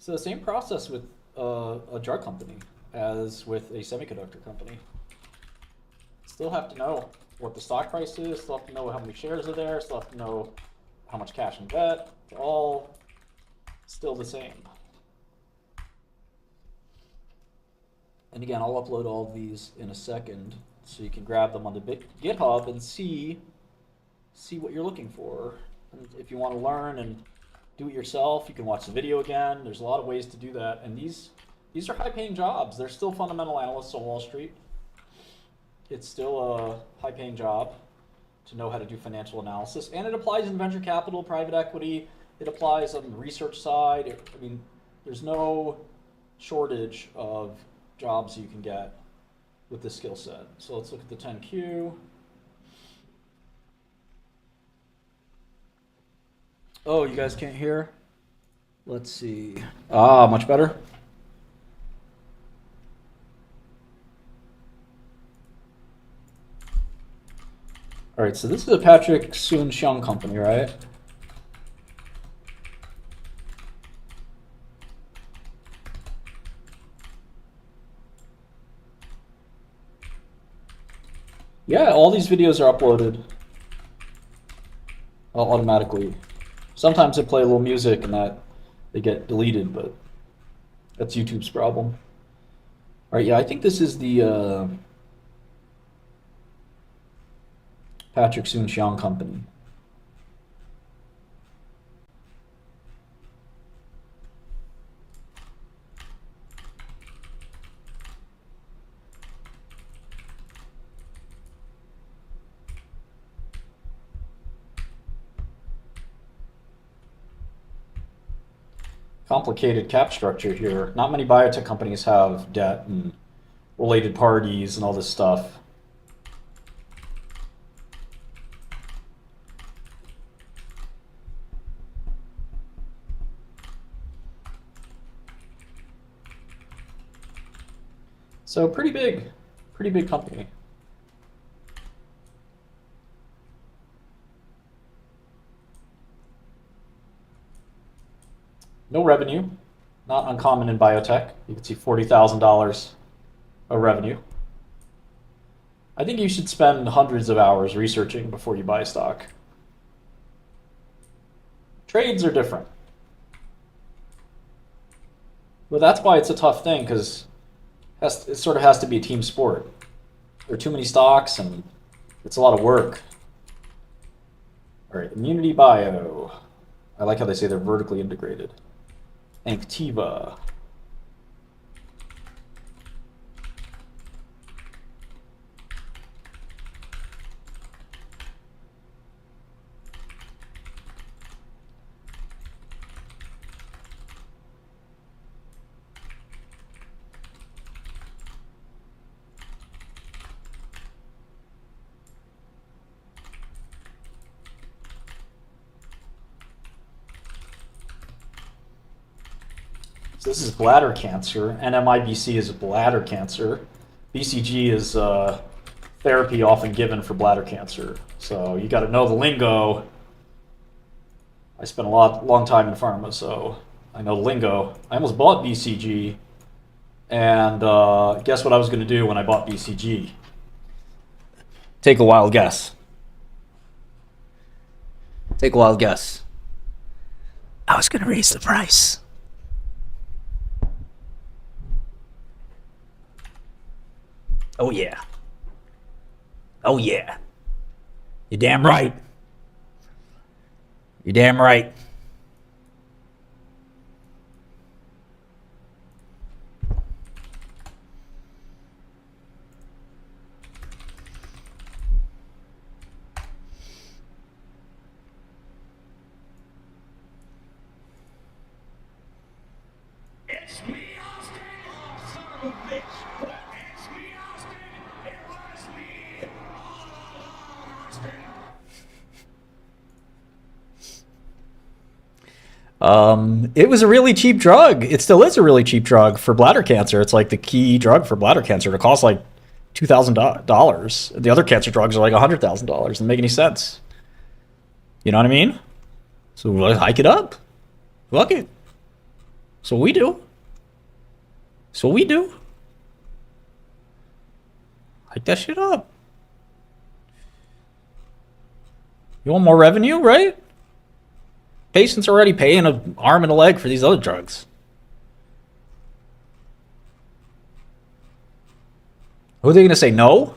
It's the same process with a drug company as with a semiconductor company. Still have to know what the stock price is, still have to know how many shares are there, still have to know how much cash and debt. They're all still the same. And again, I'll upload all of these in a second so you can grab them on the GitHub and see what you're looking for. And if you want to learn and do it yourself, you can watch the video again. There's a lot of ways to do that. And these are high-paying jobs. They're still fundamental analysts on Wall Street. It's still a high-paying job to know how to do financial analysis. And it applies in venture capital, private equity. It applies on the research side. I mean, there's no shortage of jobs you can get with this skill set. So let's look at the 10Q. Oh, you guys can't hear? Let's see. Ah, much better. All right, so this is a Patrick Soon-Shiong company, right? Yeah, all these videos are uploaded automatically. Sometimes they play a little music and that they get deleted, but that's YouTube's problem. All right, yeah, I think this is the Patrick Soon-Shiong company. Complicated cap structure here. Not many biotech companies have debt and related parties and all this stuff. So pretty big company. No revenue, not uncommon in biotech. You can see $40,000 of revenue. I think you should spend hundreds of hours researching before you buy stock. Trades are different. Well, that's why it's a tough thing, because it sort of has to be a team sport. There are too many stocks and it's a lot of work. All right, Immunitybio. I like how they say they're vertically integrated. Anktiva. So this is bladder cancer. NMIBC is bladder cancer. BCG is therapy often given for bladder cancer. So you got to know the lingo. I spent a long time in pharma, so I know the lingo. I almost bought BCG, and guess what I was going to do when I bought BCG? Take a wild guess. Take a wild guess. I was going to raise the price. Oh yeah. Oh yeah. You're damn right. You're damn right. It's me, Austin. Oh, son of a bitch. It's me, Austin. It was me all along, Austin. It was a really cheap drug. It still is a really cheap drug for bladder cancer. It's like the key drug for bladder cancer. It costs like $2,000. The other cancer drugs are like $100,000. Doesn't make any sense. You know what I mean? So let's hike it up. Fuck it. So we do. So we do. Hike that shit up. You want more revenue, right? Patients are already paying an arm and a leg for these other drugs. Who are they going to say no?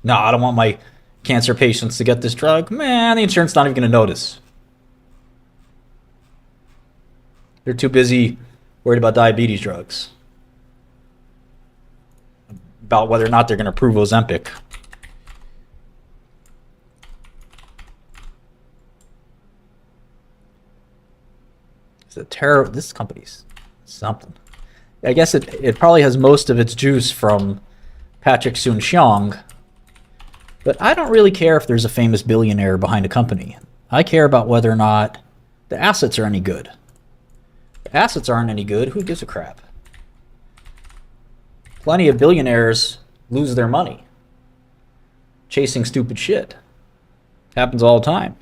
No, I don't want my cancer patients to get this drug. Man, the insurance not even going to notice. They're too busy worried about diabetes drugs. About whether or not they're going to approve Ozempic. It's a terrible. This company's something. I guess it probably has most of its juice from Patrick Soon-Shiong. But I don't really care if there's a famous billionaire behind a company. I care about whether or not the assets are any good. If the assets aren't any good, who gives a crap? Plenty of billionaires lose their money chasing stupid shit. Happens all the time.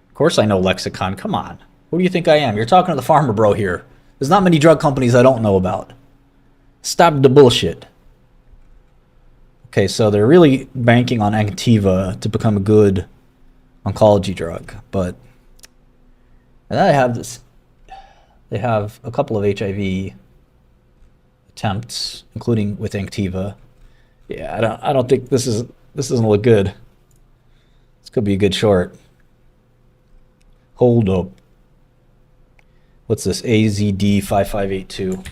Of course I know Lexicon. Come on. Who do you think I am? You're talking to the farmer bro here. There's not many drug companies I don't know about. Stop the bullshit. Okay, so they're really banking on Anktiva to become a good oncology drug, but and then I have this. They have a couple of HIV attempts, including with Anktiva. Yeah, I don't think this doesn't look good. This could be a good short. Hold up. What's this? AZD 5582.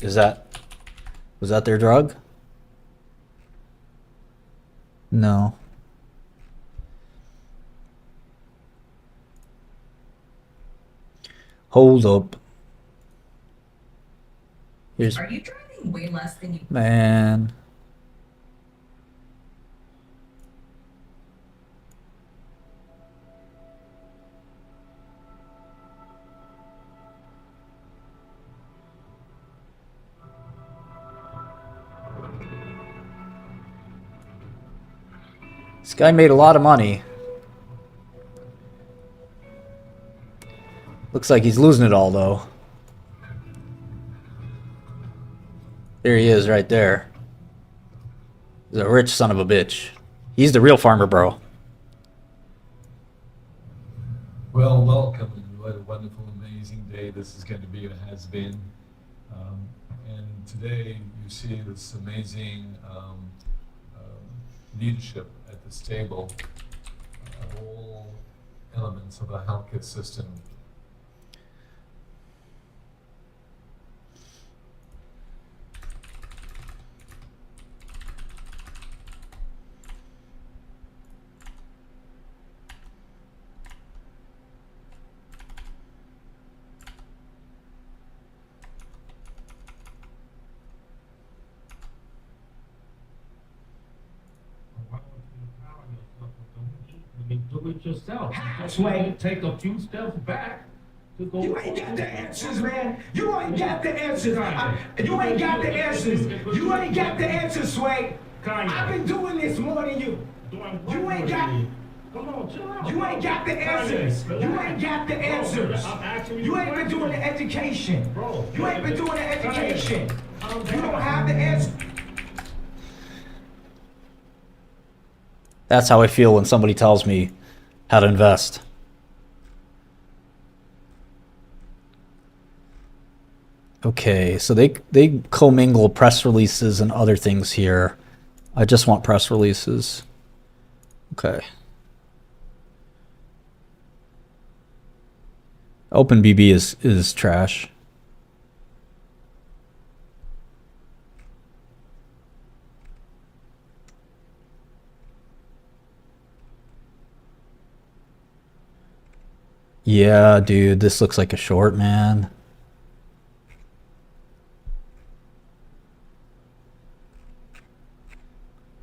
Was that their drug? No. Hold up. Here's Are you driving way less than you? man. This guy made a lot of money. Looks like he's losing it all, though. There he is, right there. He's a rich son of a bitch. He's the real farmer, bro. Well, welcome. What a wonderful, amazing day this is going to be or has been. And today you see this amazing leadership at this table of all elements of our healthcare system. Do it yourself. That's right. Take a few steps back to go. You ain't got the answers, man. You ain't got the answers. You ain't got the answers. You ain't got the answers, Sway. I've been doing this more than you. You ain't got. Come on, chill out. You ain't got the answers. You ain't got the answers. You ain't been doing the education. You ain't been doing the education. You don't have the answer. That's how I feel when somebody tells me how to invest. Okay, so they commingle press releases and other things here. I just want press releases. Okay. OpenBB is trash. Yeah, dude, this looks like a short, man.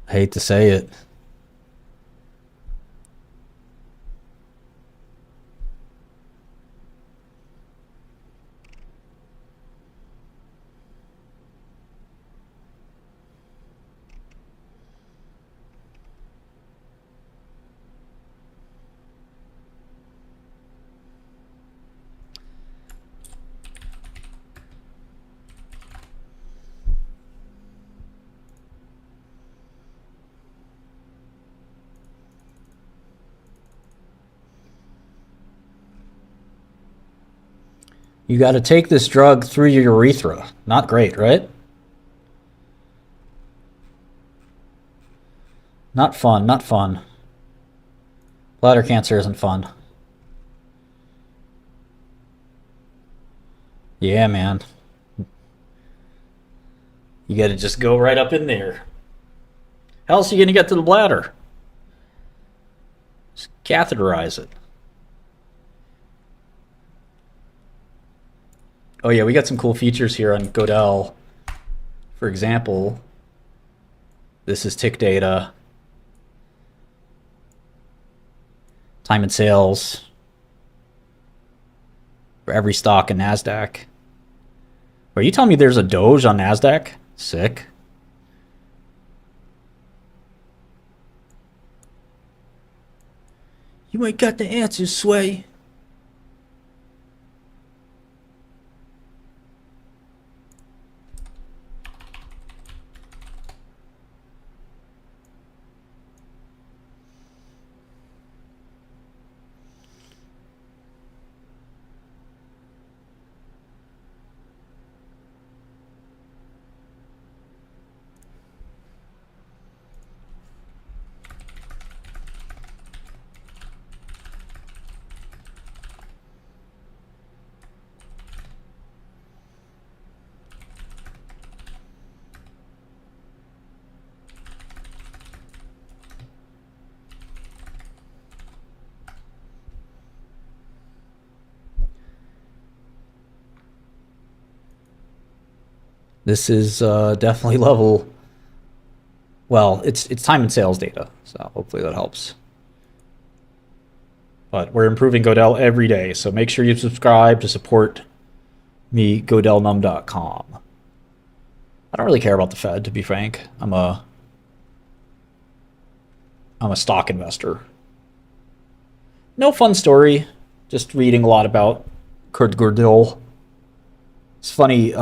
I hate to say it. You got to take this drug through your urethra. Not great, right? Not fun, not fun. Bladder cancer isn't fun. Yeah, man. You got to just go right up in there. How else are you going to get to the bladder? Just catheterize it. Oh yeah, we got some cool features here on Godel. For example, this is tick data, time and sales for every stock in NASDAQ. Are you telling me there's a Doge on NASDAQ? Sick. You ain't got the answers, Sway. This is definitely level. Well, it's time and sales data, so hopefully that helps. But we're improving Godel every day, so make sure you subscribe to support me, godelnum.com. I don't really care about the Fed, to be frank. I'm a stock investor. No fun story, just reading a lot about Kurt Gödel. It's funny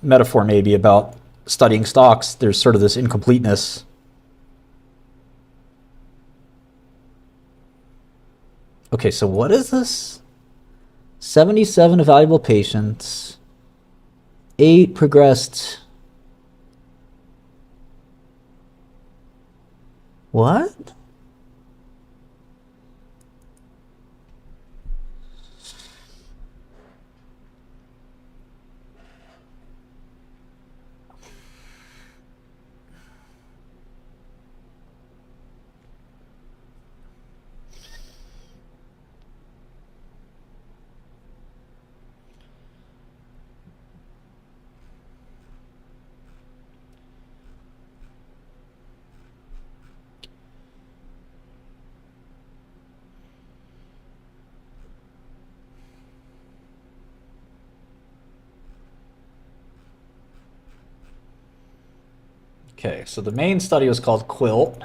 metaphor maybe about studying stocks. There's sort of this incompleteness. Okay, so what is this? 77 evaluable patients. 8 progressed. What? Okay, so the main study was called Quilt.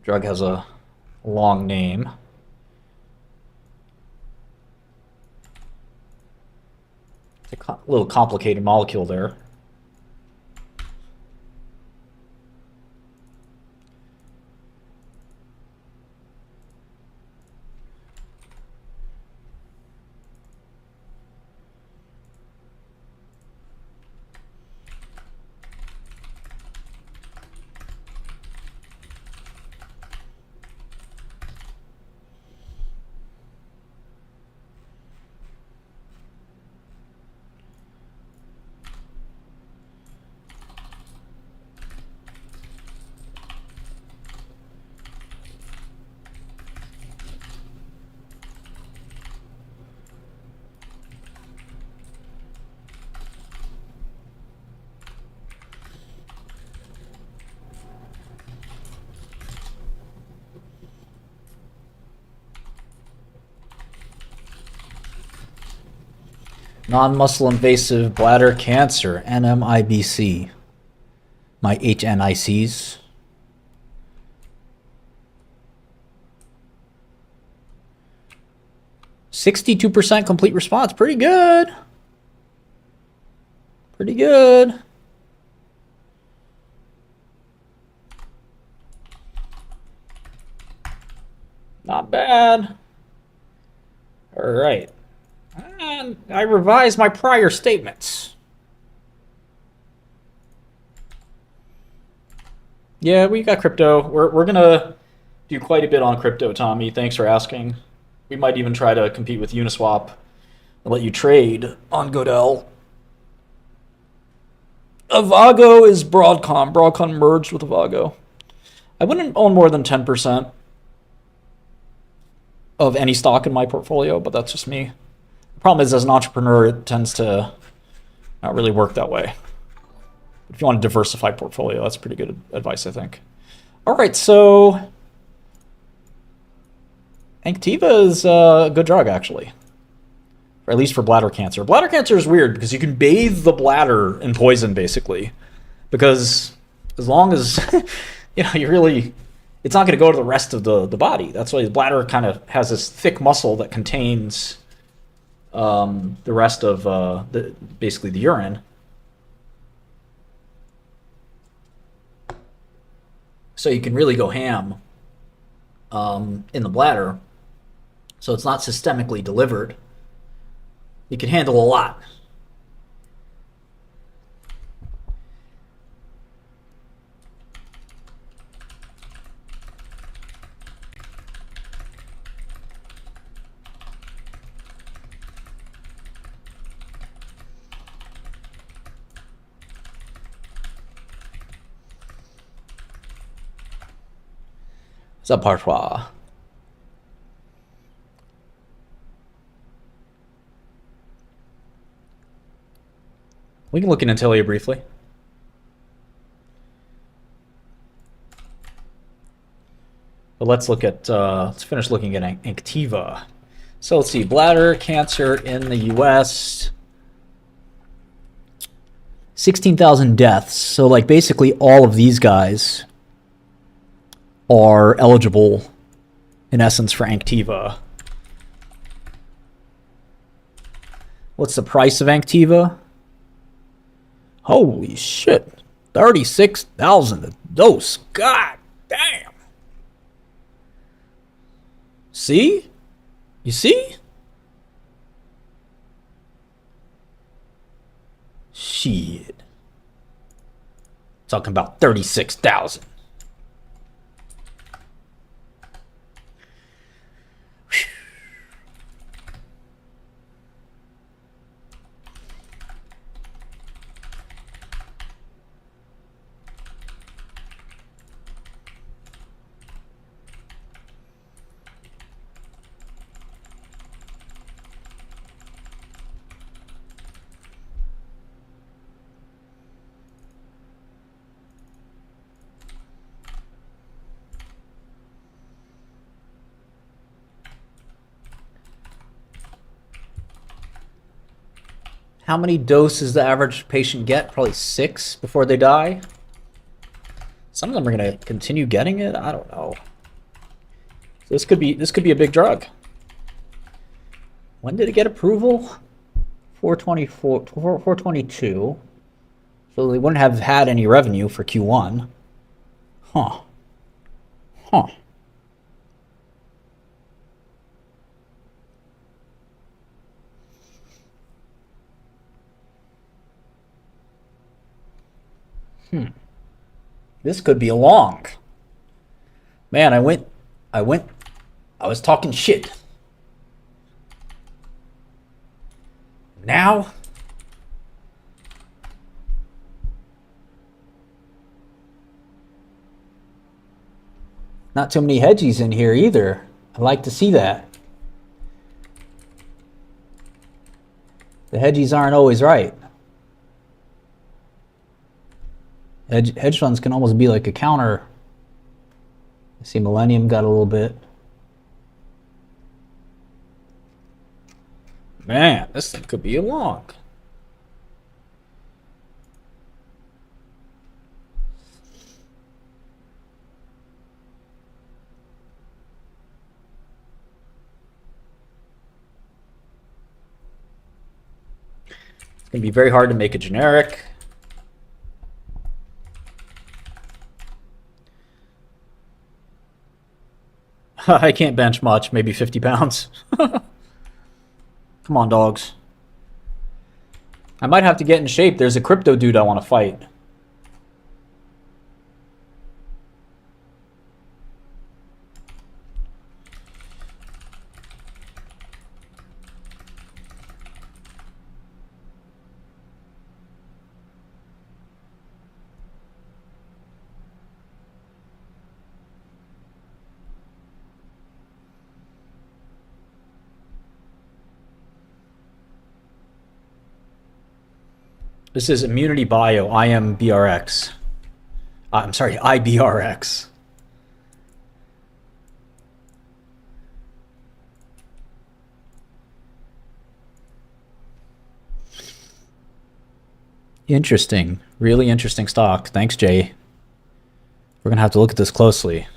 Drug has a long name. It's a little complicated molecule there. Non-muscle invasive bladder cancer, NMIBC. My HNICs. .62% complete response. Pretty good. Pretty good. Not bad. All right. And I revised my prior statements. Yeah, we got crypto. We're gonna do quite a bit on crypto, Tommy. Thanks for asking. We might even try to compete with Uniswap and let you trade on Godel. Avago is Broadcom. Broadcom merged with Avago. I wouldn't own more than 10% of any stock in my portfolio, but that's just me. The problem is, as an entrepreneur, it tends to not really work that way. If you want a diversified portfolio, that's pretty good advice, I think. All right, so Anktiva is a good drug, actually, or at least for bladder cancer. Bladder cancer is weird because you can bathe the bladder in poison, basically, because as long as you really, it's not going to go to the rest of the body. That's why the bladder kind of has this thick muscle that contains the rest of basically the urine. So you can really go ham in the bladder. So it's not systemically delivered. You can handle a lot. Ça parfois. We can look into Intellia briefly. But let's look at, let's finish looking at Anktiva. So let's see, bladder cancer in the US, 16,000 deaths. So like basically all of these guys are eligible in essence for Anktiva. What's the price of Anktiva? Holy shit. 36,000 a dose. God damn. See? You see? Shit. Talking about 36,000. How many doses the average patient get? Probably 6 before they die. Some of them are going to continue getting it. I don't know. So this could be a big drug. When did it get approval? 424, 422. So they wouldn't have had any revenue for Q1. Huh. Huh. This could be a long. Man, I was talking shit. Now, not too many hedgies in here either. I like to see that. The hedgies aren't always right. Hedge funds can almost be like a counter. I see Millennium got a little bit. Man, this thing could be a long. It's going to be very hard to make a generic. I can't bench much, maybe 50 pounds. Come on, dogs. I might have to get in shape. There's a crypto dude I want to fight. This is Immunitybio, IMBRX. I'm sorry, IBRX. Interesting. Really interesting stock. Thanks, Jay. We're going to have to look at this closely.